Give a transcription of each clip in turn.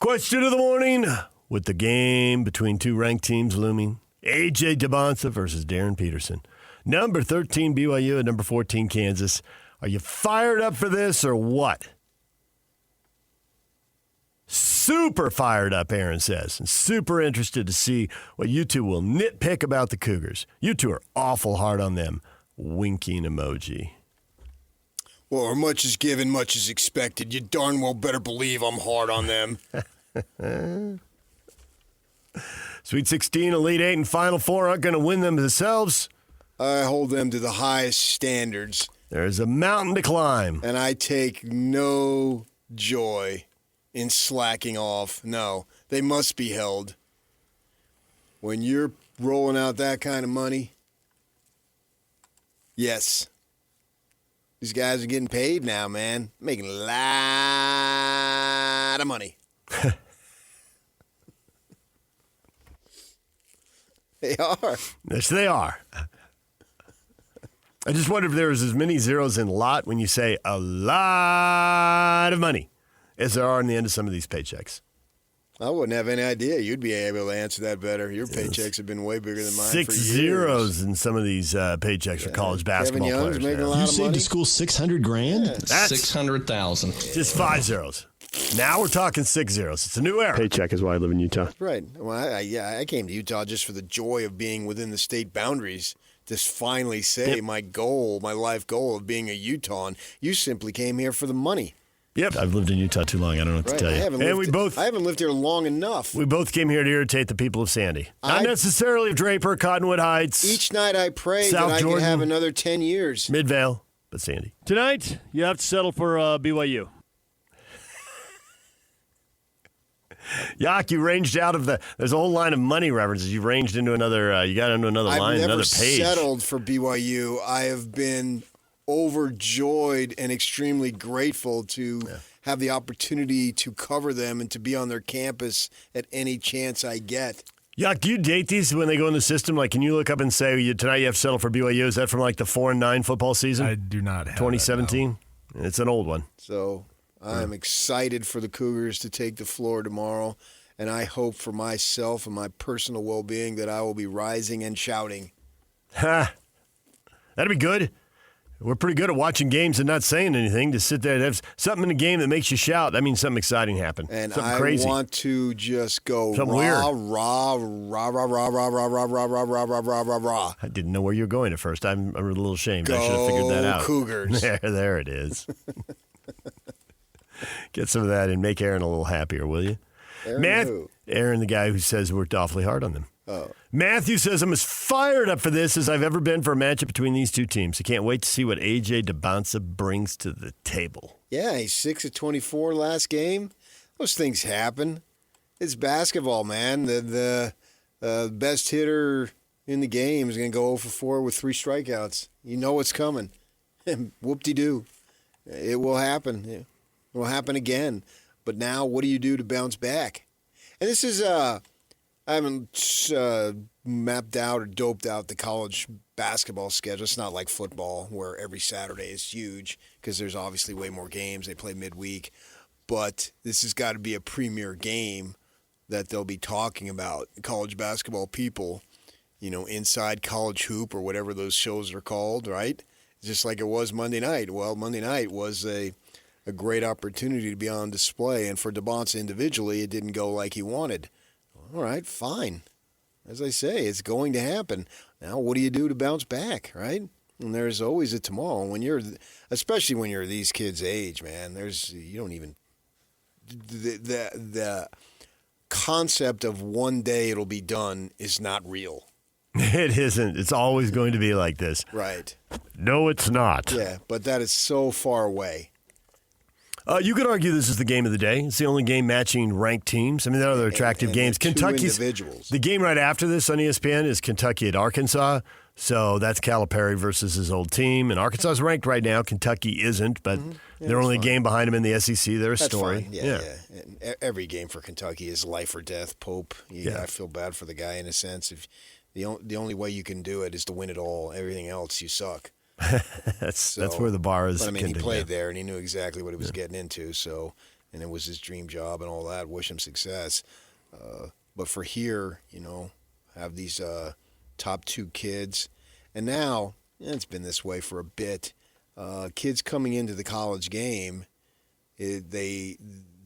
Question of the morning, with the game between two ranked teams looming, A.J. Dybantsa versus Darryn Peterson. Number 13 BYU and number 14 Kansas. Are you fired up for this or what? Super fired up, Aaron says, and super interested to see what you two will nitpick about the Cougars. You two are awful hard on them. Winking emoji. Well, much is given, much is expected. You darn well better believe I'm hard on them. Sweet 16, Elite 8, and Final Four aren't going to win them themselves. I hold them to the highest standards. There's a mountain to climb. And I take no joy in slacking off. No, they must be held. When you're rolling out that kind of money, yes. These guys are getting paid now, man. Making a lot of money. They are. Yes, they are. I just wonder if there was as many zeros in lot when you say a lot of money as there are in the end of some of these paychecks. I wouldn't have any idea. You'd be able to answer that better. Your paychecks have been way bigger than mine for years. 6 zeros in some of these paychecks for college basketball Kevin Young's players. making a lot You of saved money. the school $600,000? Yeah. That's 600,000. just 5 zeros. Now we're talking 6 zeros. It's a new era. Paycheck is why I live in Utah. Right. Well, I came to Utah just for the joy of being within the state boundaries. To finally say my goal, my life goal of being a Utahan. You simply came here for the money. Yep. I've lived in Utah too long. I don't know what to tell you. I haven't lived here long enough. We both came here to irritate the people of Sandy. Not necessarily of Draper, Cottonwood Heights. Each night I pray South that I Jordan, could have another 10 years. Midvale, but Sandy. Tonight, you have to settle for BYU. Yak, you ranged out of there's a whole line of money references. You ranged into another, you got into another line, another page. I've never settled for BYU. I have been overjoyed and extremely grateful to have the opportunity to cover them and to be on their campus at any chance I get. Yak, do you date these when they go in the system? Like, can you look up and say, tonight you have to settle for BYU? Is that from like the 4-9 football season? I do not have 2017? That, no. It's an old one. So I'm excited for the Cougars to take the floor tomorrow, and I hope for myself and my personal well-being that I will be rising and shouting. Ha! That'd be good. We're pretty good at watching games and not saying anything. To sit there and have something in the game that makes you shout, that means something exciting happened. And something I crazy. want to just go something rah, weird. rah, rah, rah, rah, rah, rah, rah, rah, rah, rah, rah, rah, rah, rah. I didn't know where you were going at first. I'm a little ashamed. Go I should have figured that out. Cougars. There it is. Get some of that and make Aaron a little happier, will you? Aaron, the guy who says we worked awfully hard on them. Oh. Matthew says, I'm as fired up for this as I've ever been for a matchup between these two teams. I can't wait to see what A.J. Dybantsa brings to the table. Yeah, he's 6 of 24 last game. Those things happen. It's basketball, man. The best hitter in the game is going to go 0 for 4 with 3 strikeouts. You know what's coming. Whoop-de-doo. It will happen. It will happen again. But now what do you do to bounce back? And this is I haven't mapped out or doped out the college basketball schedule. It's not like football where every Saturday is huge because there's obviously way more games. They play midweek. But this has got to be a premier game that they'll be talking about. College basketball people, Inside College Hoop or whatever those shows are called, right? Just like it was Monday night. Well, Monday night was a great opportunity to be on display. And for Dybantsa individually, it didn't go like he wanted. All right, fine. As I say, it's going to happen. Now, what do you do to bounce back, right? And there's always a tomorrow. Especially when you're these kids' age, man, you don't even the concept of one day it'll be done is not real. It isn't. It's always going to be like this. Right. No, it's not. Yeah, but that is so far away. You could argue this is the game of the day. It's the only game matching ranked teams. I mean, there are other attractive games. Kentucky's individuals. The game right after this on ESPN is Kentucky at Arkansas. So that's Calipari versus his old team. And Arkansas is ranked right now. Kentucky isn't, but they're only a game behind them in the SEC. They're a story. Fine. Yeah. And every game for Kentucky is life or death. Pope. I feel bad for the guy in a sense. If the only way you can do it is to win it all. Everything else, you suck. That's where the bar is. But, he played there, and he knew exactly what he was getting into. So, and it was his dream job and all that. Wish him success. But for here, have these top 2 kids, and now it's been this way for a bit. Kids coming into the college game, the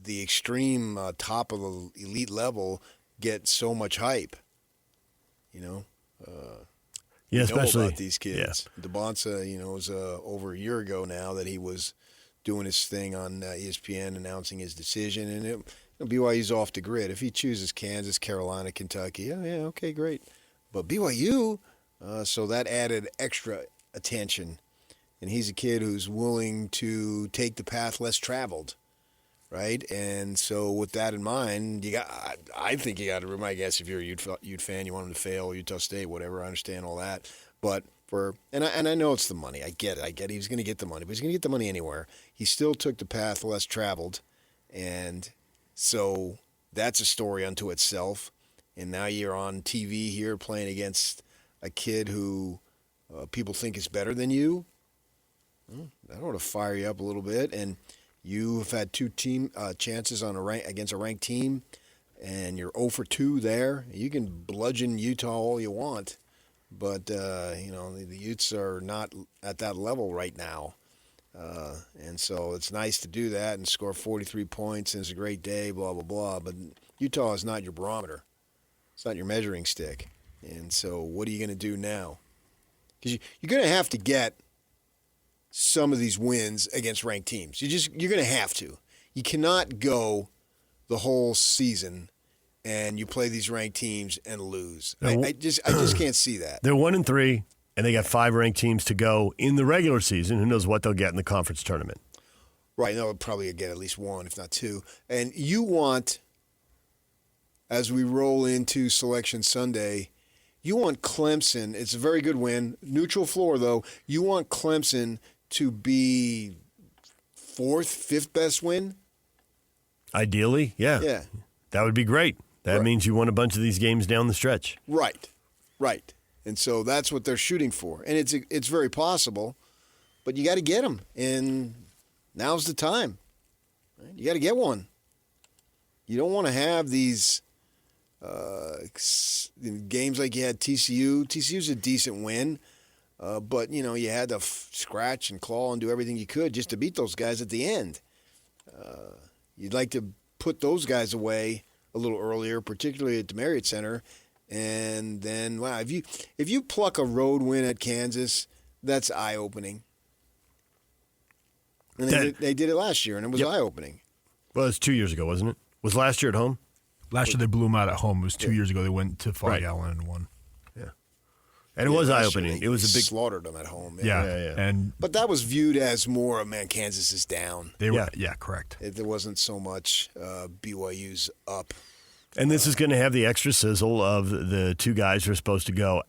extreme top of the elite level get so much hype. Yeah, especially about these kids. Yeah. Dybantsa, it was over a year ago now that he was doing his thing on ESPN announcing his decision, and BYU's off the grid. If he chooses Kansas, Carolina, Kentucky, okay, great. But BYU, so that added extra attention, and he's a kid who's willing to take the path less traveled, right? And so with that in mind, I think you got to, I guess if you're a Ute fan, you want him to fail, Utah State, whatever. I understand all that, but and I know it's the money. I get it. He's going to get the money, but he's going to get the money anywhere. He still took the path less traveled, and so that's a story unto itself. And now you're on TV here playing against a kid who people think is better than you. That ought to fire you up a little bit. And you have had 2 chances on against a ranked team, and you're 0 for 2 there. You can bludgeon Utah all you want, but the Utes are not at that level right now. And so it's nice to do that and score 43 points, and it's a great day, blah, blah, blah. But Utah is not your barometer. It's not your measuring stick. And so what are you going to do now? Because you're going to have to get some of these wins against ranked teams. You're going to have to. You cannot go the whole season and you play these ranked teams and lose. I just can't see that. They're 1-3, and they got 5 ranked teams to go in the regular season. Who knows what they'll get in the conference tournament? Right. They'll probably get at least 1, if not 2. And you want, as we roll into Selection Sunday, you want Clemson. It's a very good win. Neutral floor, though. You want Clemson to be 4th, 5th best win? Ideally, yeah. Yeah. That would be great. That means you won a bunch of these games down the stretch. Right. And so that's what they're shooting for. And it's very possible, but you got to get them. And now's the time. Right? You got to get one. You don't want to have these games like you had TCU. TCU's a decent win, but you had to scratch and claw and do everything you could just to beat those guys at the end. You'd like to put those guys away a little earlier, particularly at the Marriott Center, and then if you pluck a road win at Kansas, that's eye-opening. And they did it last year, and it was eye-opening. Well, it's 2 years ago, wasn't it? Was last year at home? Last year they blew them out at home. It was 2 years ago they went to Fog Allen and won. Yeah. And it was eye-opening. It was a big slaughtered them at home. Yeah. But that was viewed as more, Kansas is down. They were, correct. There wasn't so much BYU's up. And this is going to have the extra sizzle of the 2 guys who are supposed to go,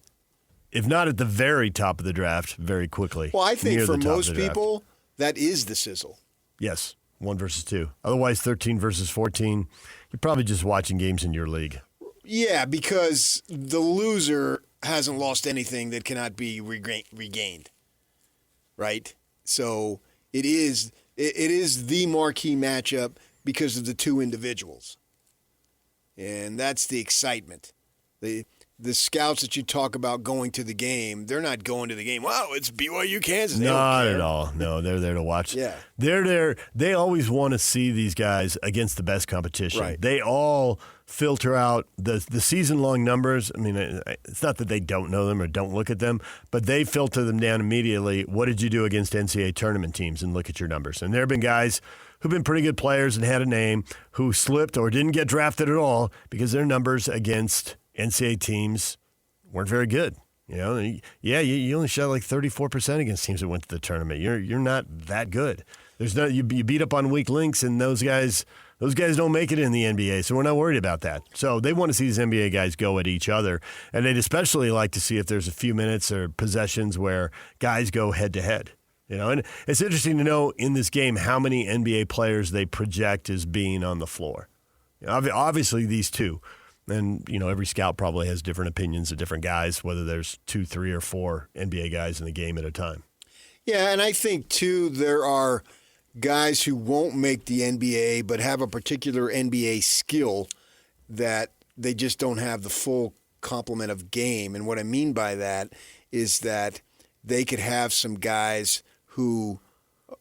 if not at the very top of the draft, very quickly. Well, I think for most people, that is the sizzle. Yes, 1 versus 2. Otherwise, 13 versus 14. You're probably just watching games in your league. Yeah, because the loser hasn't lost anything that cannot be regained, right? So it is the marquee matchup because of the 2 individuals. And that's the excitement. The scouts that you talk about going to the game, they're not going to the game. Wow, it's BYU Kansas. Not at all. No, they're there to watch. Yeah. They're there. They always want to see these guys against the best competition. Right. They all filter out the season-long numbers. I mean, it's not that they don't know them or don't look at them, but they filter them down immediately. What did you do against NCAA tournament teams? And look at your numbers. And there have been guys who've been pretty good players and had a name who slipped or didn't get drafted at all because their numbers against NCAA teams weren't very good. You only shot like 34% against teams that went to the tournament. You're not that good. You beat up on weak links, and those guys don't make it in the NBA, so we're not worried about that. So they want to see these NBA guys go at each other, and they'd especially like to see if there's a few minutes or possessions where guys go head-to-head. And it's interesting to know in this game how many NBA players they project as being on the floor. Obviously, these 2. And, every scout probably has different opinions of different guys, whether there's 2, 3, or 4 NBA guys in the game at a time. Yeah, and I think, too, there are guys who won't make the NBA but have a particular NBA skill that they just don't have the full complement of game. And what I mean by that is that they could have some guys who...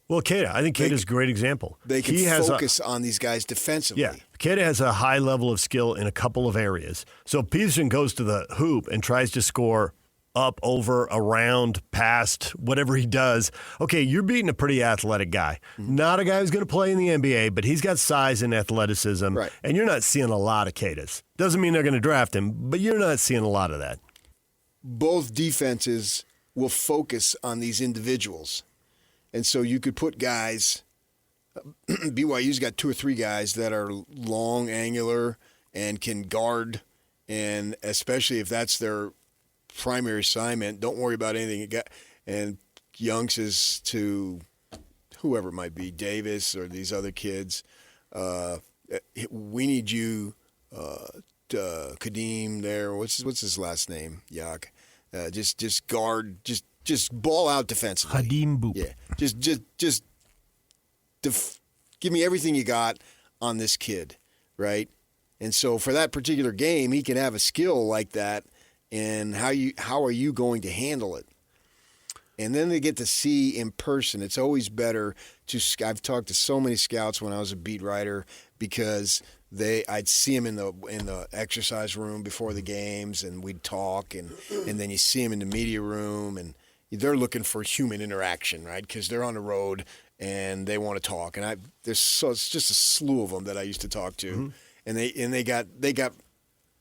Well, Keita. I think Keita's a great example. They can focus on these guys defensively. Yeah. Keita has a high level of skill in a couple of areas. So if Peterson goes to the hoop and tries to score up, over, around, past, whatever he does, okay, you're beating a pretty athletic guy. Mm-hmm. Not a guy who's going to play in the NBA, but he's got size and athleticism, right. And you're not seeing a lot of Keitas. Doesn't mean they're going to draft him, but you're not seeing a lot of that. Both defenses will focus on these individuals. And so you could put guys, BYU's got 2 or 3 guys that are long, angular, and can guard, and especially if that's their primary assignment, don't worry about anything you got. And Youngs is to whoever it might be, Davis or these other kids. We need you, Kadeem there. What's his last name? Yak. Just guard. Just ball out defensively. Hadim Boop. Yeah. Just give me everything you got on this kid, right? And so for that particular game, he can have a skill like that. And how are you going to handle it? And then they get to see in person. It's always better to. I've talked to so many scouts when I was a beat writer because I'd see them in the exercise room before the games, and we'd talk, and then you see them in the media room, and they're looking for human interaction, right? Because they're on the road and they want to talk. And it's just a slew of them that I used to talk to, and they got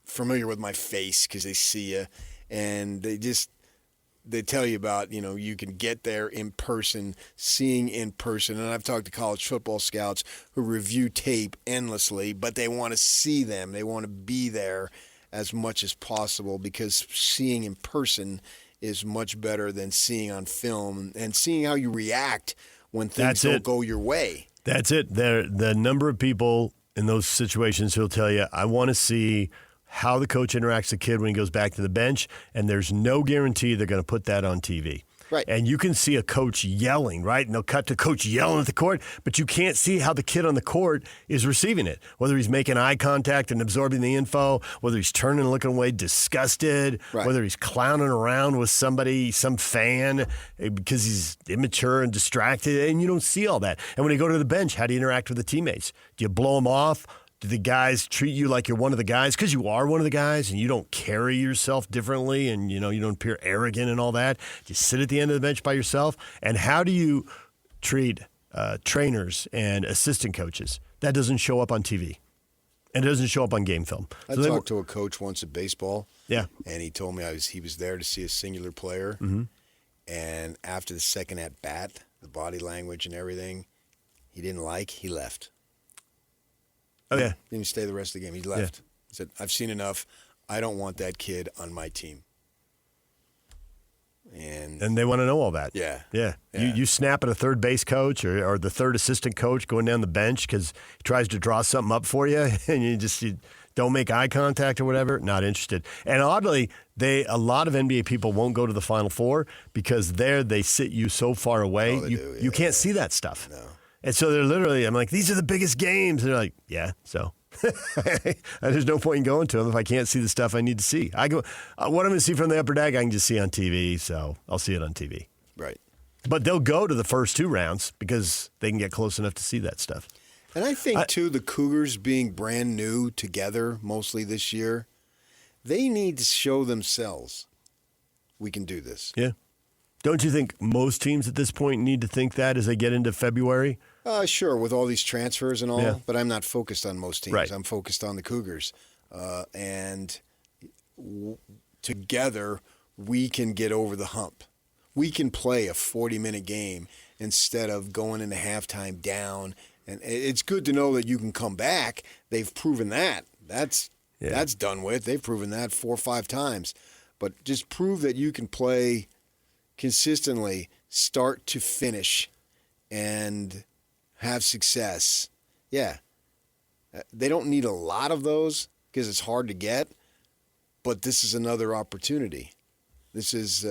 familiar with my face because they see you, and they tell you about, you can get there in person, seeing in person. And I've talked to college football scouts who review tape endlessly, but they want to see them. They want to be there as much as possible because seeing in person is much better than seeing on film and seeing how you react when things don't go your way. That's it. The number of people in those situations who'll tell you, I want to see how the coach interacts with the kid when he goes back to the bench, and there's no guarantee they're going to put that on TV. Right. And you can see a coach yelling, right? And they'll cut to coach yelling at the court, but you can't see how the kid on the court is receiving it, whether he's making eye contact and absorbing the info, whether he's turning and looking away disgusted, right. Whether he's clowning around with somebody, some fan, because he's immature and distracted, and you don't see all that. And when you go to the bench, how do you interact with the teammates? Do you blow them off? Do the guys treat you like you're one of the guys? Because you are one of the guys and you don't carry yourself differently and, you don't appear arrogant and all that. You sit at the end of the bench by yourself. And how do you treat trainers and assistant coaches? That doesn't show up on TV. And it doesn't show up on game film. I talked to a coach once at baseball. Yeah. And he told me he was there to see a singular player. Mm-hmm. And after the second at-bat, the body language and everything, he left. Oh, yeah. Didn't even stay the rest of the game. He left. Yeah. He said, I've seen enough. I don't want that kid on my team. And they want to know all that. Yeah. Yeah. You snap at a third base coach or the third assistant coach going down the bench because he tries to draw something up for you and you don't make eye contact or whatever. Not interested. And oddly, a lot of NBA people won't go to the Final Four because they sit you so far away. You can't see that stuff. No. And so they're literally, I'm like, these are the biggest games. And they're like, yeah, so. There's no point in going to them if I can't see the stuff I need to see. I go, what I'm going to see from the upper deck, I can just see on TV, so I'll see it on TV. Right. But they'll go to the first 2 rounds because they can get close enough to see that stuff. And I think, too, the Cougars being brand new together mostly this year, they need to show themselves we can do this. Yeah. Don't you think most teams at this point need to think that as they get into February? Sure, with all these transfers and all, Yeah. But I'm not focused on most teams. Right. I'm focused on the Cougars. Together, we can get over the hump. We can play a 40-minute game instead of going into halftime down. And it's good to know that you can come back. They've proven that. That's done with. They've proven that 4 or 5 times. But just prove that you can play consistently, start to finish, and have success. Yeah. They don't need a lot of those because it's hard to get, but this is another opportunity. This is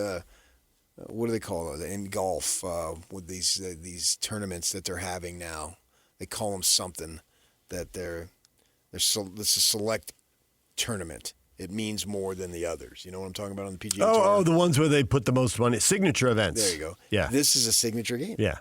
what do they call it in golf with these tournaments that they're having now? They call them something that this is a select tournament. It means more than the others. You know what I'm talking about on the PGA Tour? Oh, the ones where they put the most money. Signature events. There you go. Yeah. This is a signature game. Yeah.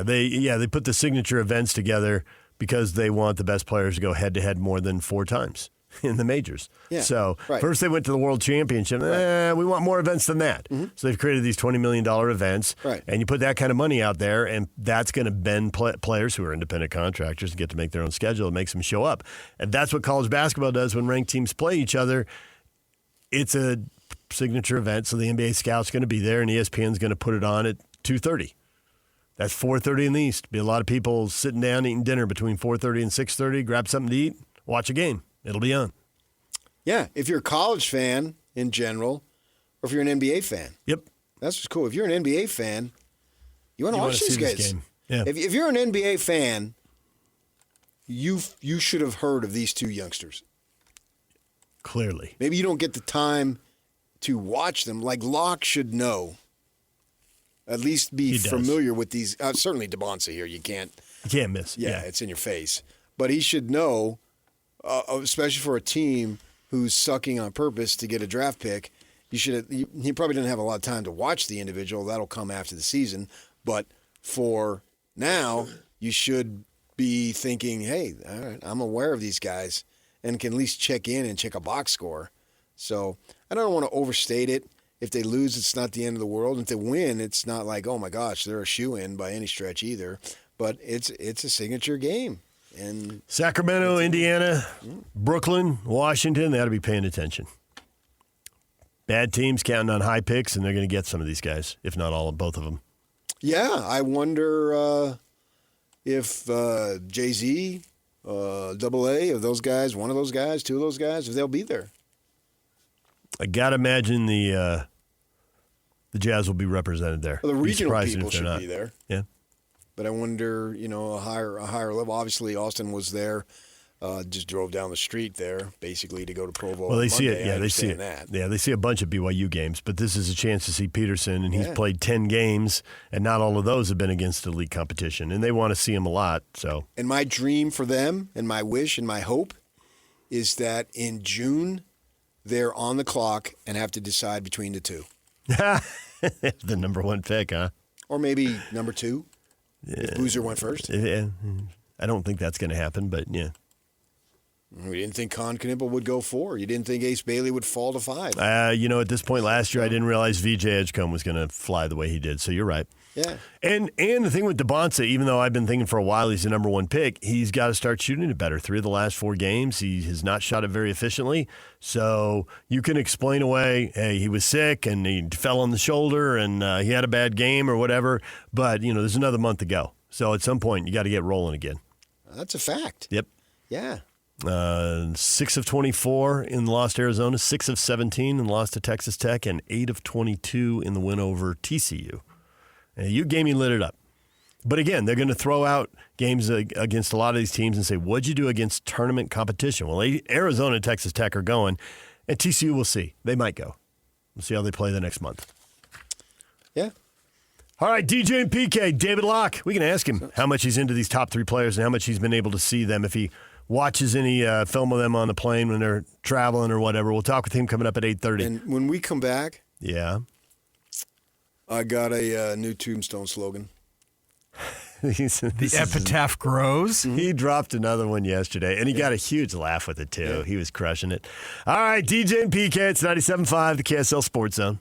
They put the signature events together because they want the best players to go head-to-head more than 4 times in the majors. Yeah, So right. first they went to the World Championship. We want more events than that. Mm-hmm. So they've created these $20 million events. Right. And you put that kind of money out there, and that's going to bend players who are independent contractors to get to make their own schedule. It makes them show up. And that's what college basketball does when ranked teams play each other. It's a signature event, so the NBA scout's going to be there, and ESPN's going to put it on at 2:30. That's 4:30 in the East. Be a lot of people sitting down eating dinner between 4:30 and 6:30. Grab something to eat, watch a game. It'll be on. Yeah, if you're a college fan in general, or if you're an NBA fan. Yep. That's what's cool. If you're an NBA fan, you want to watch these guys. This game. Yeah. If you're an NBA fan, you should have heard of these 2 youngsters. Clearly. Maybe you don't get the time to watch them. Like Locke should know. At least be familiar with these. Certainly Dybantsa here. You can't miss. Yeah, it's in your face. But he should know, especially for a team who's sucking on purpose to get a draft pick. He probably didn't have a lot of time to watch the individual. That'll come after the season. But for now, you should be thinking, hey, all right, I'm aware of these guys and can at least check in and check a box score. So I don't want to overstate it. If they lose, it's not the end of the world. And if they win, it's not like, oh, my gosh, they're a shoo-in by any stretch either. But it's a signature game. And Sacramento, Indiana, Brooklyn, Washington, they ought to be paying attention. Bad teams counting on high picks, and they're going to get some of these guys, if not all of both of them. Yeah, I wonder if Jay-Z, AA, of those guys, one of those guys, 2 of those guys, if they'll be there. I got to imagine the Jazz will be represented there. Well, the regional people if they're should not. be there. Yeah. But I wonder, a higher level. Obviously, Austin was there. Just drove down the street there, basically, to go to Provo. Well, they see Monday. it. Yeah, they see it. That. Yeah, they see a bunch of BYU games, but this is a chance to see Peterson, and he's played 10 games, and not all of those have been against elite competition, and they want to see him a lot. So, and my dream for them, and my wish, and my hope, is that in June they're on the clock and have to decide between the 2. the number 1 pick, huh? Or maybe number 2. If Boozer went first. I don't think that's going to happen, but yeah. We didn't think Con Knippel would go 4. You didn't think Ace Bailey would fall to 5. At this point last year, I didn't realize VJ Edgecombe was going to fly the way he did. So you're right. Yeah. And the thing with Dybantsa, even though I've been thinking for a while he's the number 1 pick, he's got to start shooting it better. 3 of the last 4 games, he has not shot it very efficiently. So you can explain away, hey, he was sick and he fell on the shoulder and he had a bad game or whatever. But, there's another month to go. So at some point, you got to get rolling again. That's a fact. Yep. Yeah. 6 of 24 in lost Arizona, 6 of 17 in lost to Texas Tech, and 8 of 22 in the win over TCU. You game, he lit it up. But again, they're going to throw out games against a lot of these teams and say, what'd you do against tournament competition? Well, Arizona and Texas Tech are going, and TCU will see. They might go. We'll see how they play the next month. Yeah. All right, DJ and PK, David Locke. We can ask him how much he's into these top 3 players and how much he's been able to see them. If he watches any film of them on the plane when they're traveling or whatever. We'll talk with him coming up at 8:30. And when we come back, I got a new Tombstone slogan. The epitaph grows. He dropped another one yesterday, and he got a huge laugh with it, too. Yeah. He was crushing it. All right, DJ and PK, it's 97.5, the KSL Sports Zone.